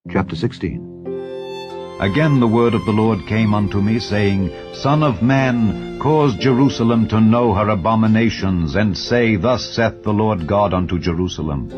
Chapter 16. Again the word of the Lord came unto me, saying, Son of man, cause Jerusalem to know her abominations, and say, Thus saith the Lord God unto Jerusalem,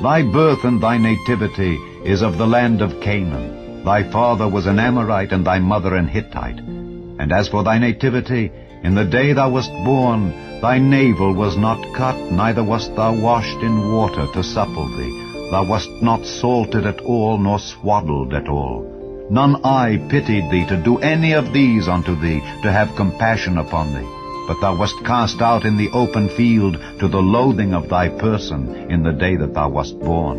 Thy birth and thy nativity is of the land of Canaan. Thy father was an Amorite, and thy mother an Hittite. And as for thy nativity, in the day thou wast born, thy navel was not cut, neither wast thou washed in water to supple thee. Thou wast not salted at all, nor swaddled at all. None eye pitied thee to do any of these unto thee, to have compassion upon thee. But thou wast cast out in the open field to the loathing of thy person in the day that thou wast born.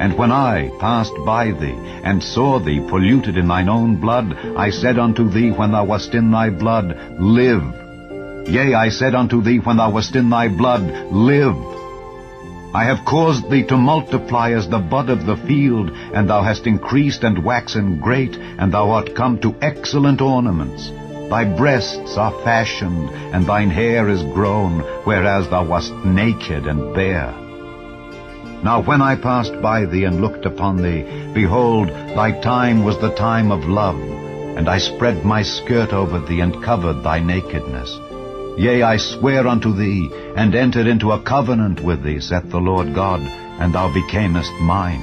And when I passed by thee, and saw thee polluted in thine own blood, I said unto thee when thou wast in thy blood, Live. Yea, I said unto thee when thou wast in thy blood, Live. I have caused thee to multiply as the bud of the field, and thou hast increased and waxen great, and thou art come to excellent ornaments. Thy breasts are fashioned, and thine hair is grown, whereas thou wast naked and bare. Now when I passed by thee and looked upon thee, behold, thy time was the time of love, and I spread my skirt over thee, and covered thy nakedness. Yea, I swear unto thee, and entered into a covenant with thee, saith the Lord God, and thou becamest mine.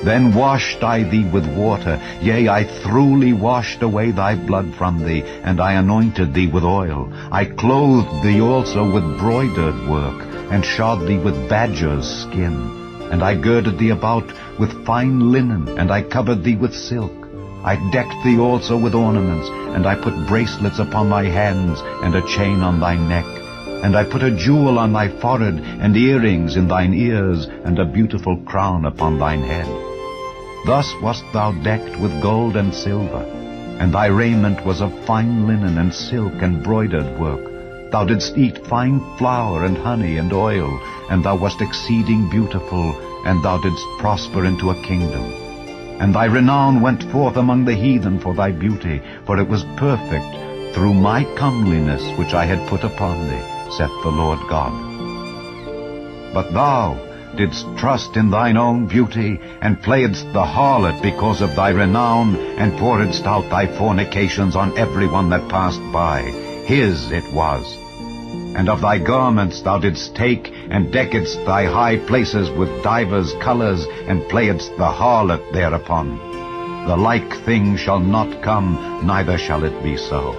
Then washed I thee with water, yea, I thoroughly washed away thy blood from thee, and I anointed thee with oil. I clothed thee also with broidered work, and shod thee with badger's skin. And I girded thee about with fine linen, and I covered thee with silk. I decked thee also with ornaments, and I put bracelets upon thy hands, and a chain on thy neck. And I put a jewel on thy forehead, and earrings in thine ears, and a beautiful crown upon thine head. Thus wast thou decked with gold and silver, and thy raiment was of fine linen and silk and broidered work. Thou didst eat fine flour and honey and oil, and thou wast exceeding beautiful, and thou didst prosper into a kingdom. And thy renown went forth among the heathen for thy beauty, for it was perfect through my comeliness which I had put upon thee, saith the Lord God. But thou didst trust in thine own beauty, and playedst the harlot because of thy renown, and pouredst out thy fornications on every one that passed by. His it was. And of thy garments thou didst take, and deckedst thy high places with divers colors, and playedst the harlot thereupon. The like thing shall not come, neither shall it be so.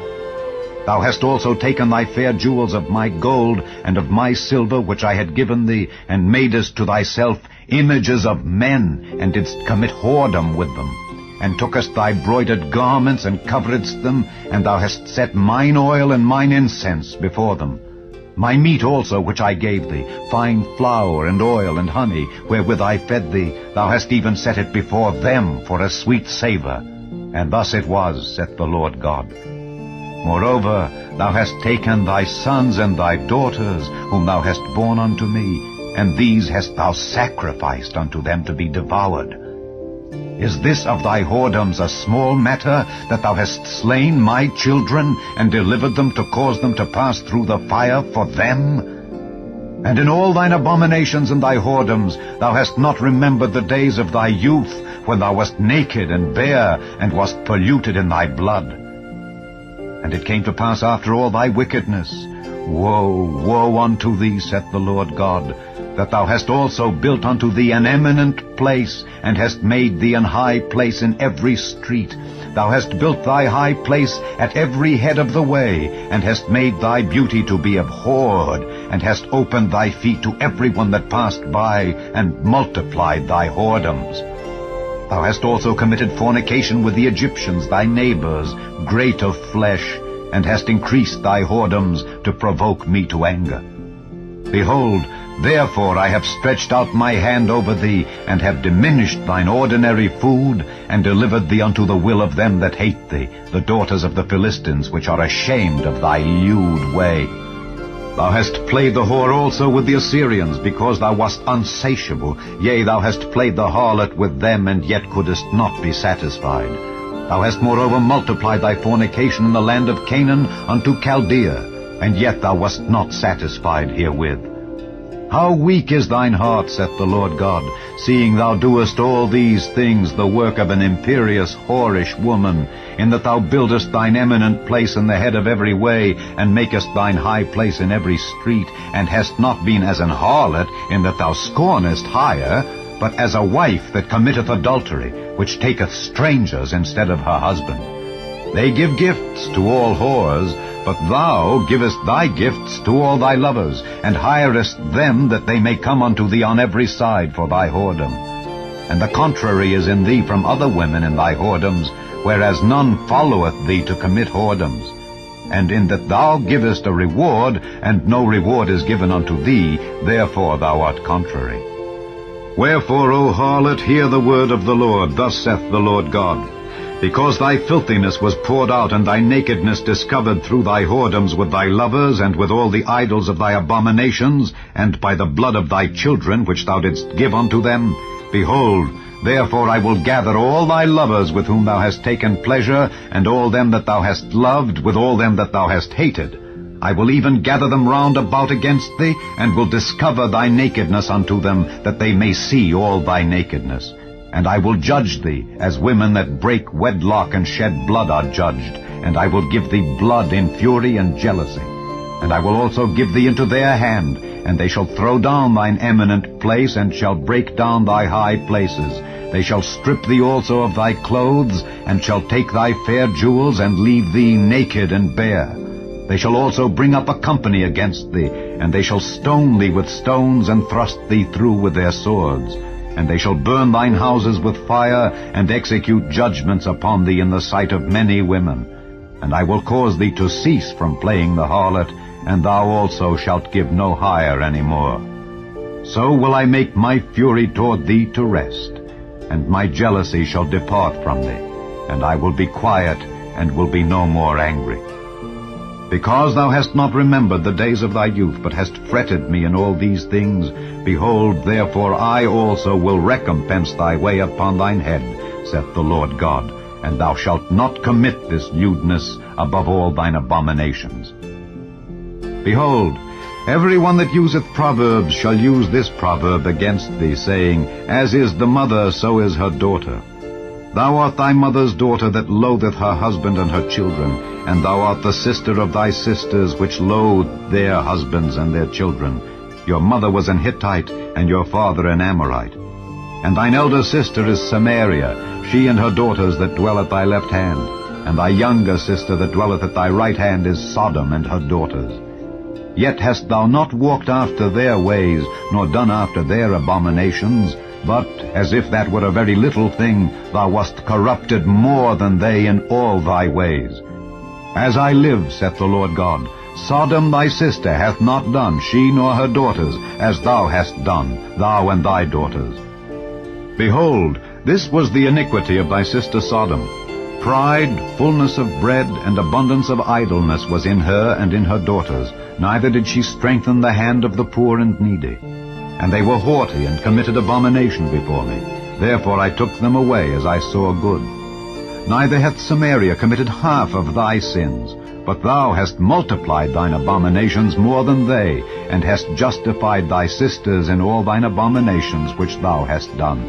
Thou hast also taken thy fair jewels of my gold, and of my silver which I had given thee, and madest to thyself images of men, and didst commit whoredom with them. And tookest thy broidered garments, and coveredst them, and thou hast set mine oil and mine incense before them. My meat also which I gave thee, fine flour and oil and honey, wherewith I fed thee, thou hast even set it before them for a sweet savour. And thus it was, saith the Lord God. Moreover, thou hast taken thy sons and thy daughters, whom thou hast borne unto me, and these hast thou sacrificed unto them to be devoured. Is this of thy whoredoms a small matter, that thou hast slain my children, and delivered them to cause them to pass through the fire for them? And in all thine abominations and thy whoredoms thou hast not remembered the days of thy youth, when thou wast naked and bare, and wast polluted in thy blood. And it came to pass after all thy wickedness, Woe, woe unto thee, saith the Lord God, that thou hast also built unto thee an eminent place, and hast made thee an high place in every street. Thou hast built thy high place at every head of the way, and hast made thy beauty to be abhorred, and hast opened thy feet to every one that passed by, and multiplied thy whoredoms. Thou hast also committed fornication with the Egyptians, thy neighbors, great of flesh, and hast increased thy whoredoms to provoke me to anger. Behold, therefore I have stretched out my hand over thee, and have diminished thine ordinary food, and delivered thee unto the will of them that hate thee, the daughters of the Philistines, which are ashamed of thy lewd way. Thou hast played the whore also with the Assyrians, because thou wast unsatiable. Yea, thou hast played the harlot with them, and yet couldest not be satisfied. Thou hast moreover multiplied thy fornication in the land of Canaan unto Chaldea, and yet thou wast not satisfied herewith. How weak is thine heart, saith the Lord God, seeing thou doest all these things, the work of an imperious, whorish woman, in that thou buildest thine eminent place in the head of every way, and makest thine high place in every street, and hast not been as an harlot, in that thou scornest hire, but as a wife that committeth adultery, which taketh strangers instead of her husband. They give gifts to all whores, but thou givest thy gifts to all thy lovers, and hirest them that they may come unto thee on every side for thy whoredom. And the contrary is in thee from other women in thy whoredoms, whereas none followeth thee to commit whoredoms. And in that thou givest a reward, and no reward is given unto thee, therefore thou art contrary. Wherefore, O harlot, hear the word of the Lord. Thus saith the Lord God. Because thy filthiness was poured out, and thy nakedness discovered through thy whoredoms with thy lovers, and with all the idols of thy abominations, and by the blood of thy children which thou didst give unto them, behold, therefore I will gather all thy lovers with whom thou hast taken pleasure, and all them that thou hast loved with all them that thou hast hated. I will even gather them round about against thee, and will discover thy nakedness unto them, that they may see all thy nakedness. And I will judge thee, as women that break wedlock and shed blood are judged, and I will give thee blood in fury and jealousy. And I will also give thee into their hand, and they shall throw down thine eminent place, and shall break down thy high places. They shall strip thee also of thy clothes, and shall take thy fair jewels, and leave thee naked and bare. They shall also bring up a company against thee, and they shall stone thee with stones, and thrust thee through with their swords. And they shall burn thine houses with fire, and execute judgments upon thee in the sight of many women. And I will cause thee to cease from playing the harlot, and thou also shalt give no hire any more. So will I make my fury toward thee to rest, and my jealousy shall depart from thee, and I will be quiet, and will be no more angry. Because thou hast not remembered the days of thy youth, but hast fretted me in all these things, behold, therefore I also will recompense thy way upon thine head, saith the Lord God, and thou shalt not commit this lewdness above all thine abominations. Behold, every one that useth proverbs shall use this proverb against thee, saying, As is the mother, so is her daughter. Thou art thy mother's daughter that loatheth her husband and her children, and thou art the sister of thy sisters which loathe their husbands and their children. Your mother was an Hittite, and your father an Amorite. And thine elder sister is Samaria, she and her daughters that dwell at thy left hand. And thy younger sister that dwelleth at thy right hand is Sodom and her daughters. Yet hast thou not walked after their ways, nor done after their abominations, but, as if that were a very little thing, thou wast corrupted more than they in all thy ways. As I live, saith the Lord God, Sodom thy sister hath not done, she nor her daughters, as thou hast done, thou and thy daughters. Behold, this was the iniquity of thy sister Sodom. Pride, fullness of bread, and abundance of idleness was in her and in her daughters, neither did she strengthen the hand of the poor and needy. And they were haughty, and committed abomination before me. Therefore I took them away as I saw good. Neither hath Samaria committed half of thy sins, but thou hast multiplied thine abominations more than they, and hast justified thy sisters in all thine abominations which thou hast done.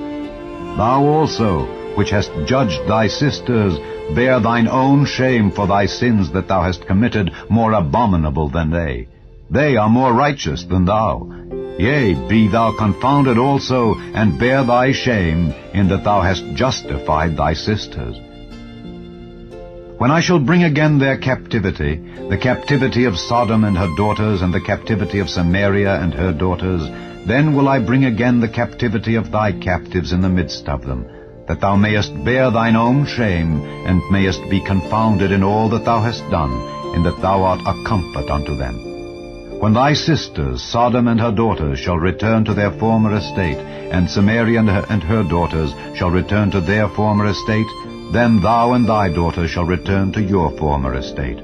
Thou also, which hast judged thy sisters, bear thine own shame for thy sins that thou hast committed, more abominable than they. They are more righteous than thou. Yea, be thou confounded also, and bear thy shame, in that thou hast justified thy sisters. When I shall bring again their captivity, the captivity of Sodom and her daughters, and the captivity of Samaria and her daughters, then will I bring again the captivity of thy captives in the midst of them, that thou mayest bear thine own shame, and mayest be confounded in all that thou hast done, in that thou art a comfort unto them. When thy sisters, Sodom and her daughters, shall return to their former estate, and Samaria and her daughters shall return to their former estate, then thou and thy daughters shall return to your former estate.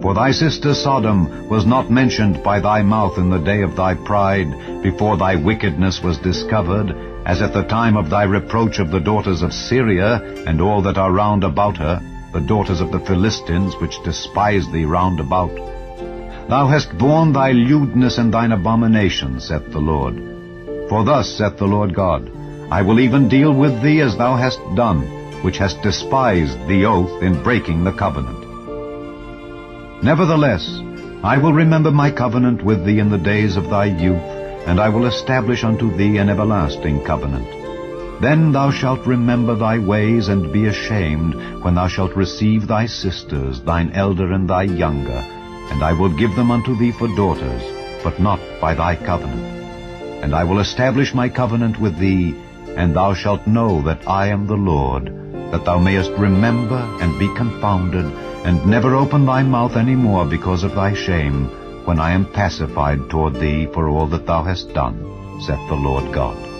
For thy sister Sodom was not mentioned by thy mouth in the day of thy pride, before thy wickedness was discovered, as at the time of thy reproach of the daughters of Syria, and all that are round about her, the daughters of the Philistines, which despise thee round about. Thou hast borne thy lewdness and thine abominations, saith the Lord. For thus saith the Lord God, I will even deal with thee as thou hast done, which hast despised the oath in breaking the covenant. Nevertheless, I will remember my covenant with thee in the days of thy youth, and I will establish unto thee an everlasting covenant. Then thou shalt remember thy ways, and be ashamed, when thou shalt receive thy sisters, thine elder and thy younger, and I will give them unto thee for daughters, but not by thy covenant. And I will establish my covenant with thee, and thou shalt know that I am the Lord, that thou mayest remember and be confounded, and never open thy mouth any more because of thy shame, when I am pacified toward thee for all that thou hast done, saith the Lord God.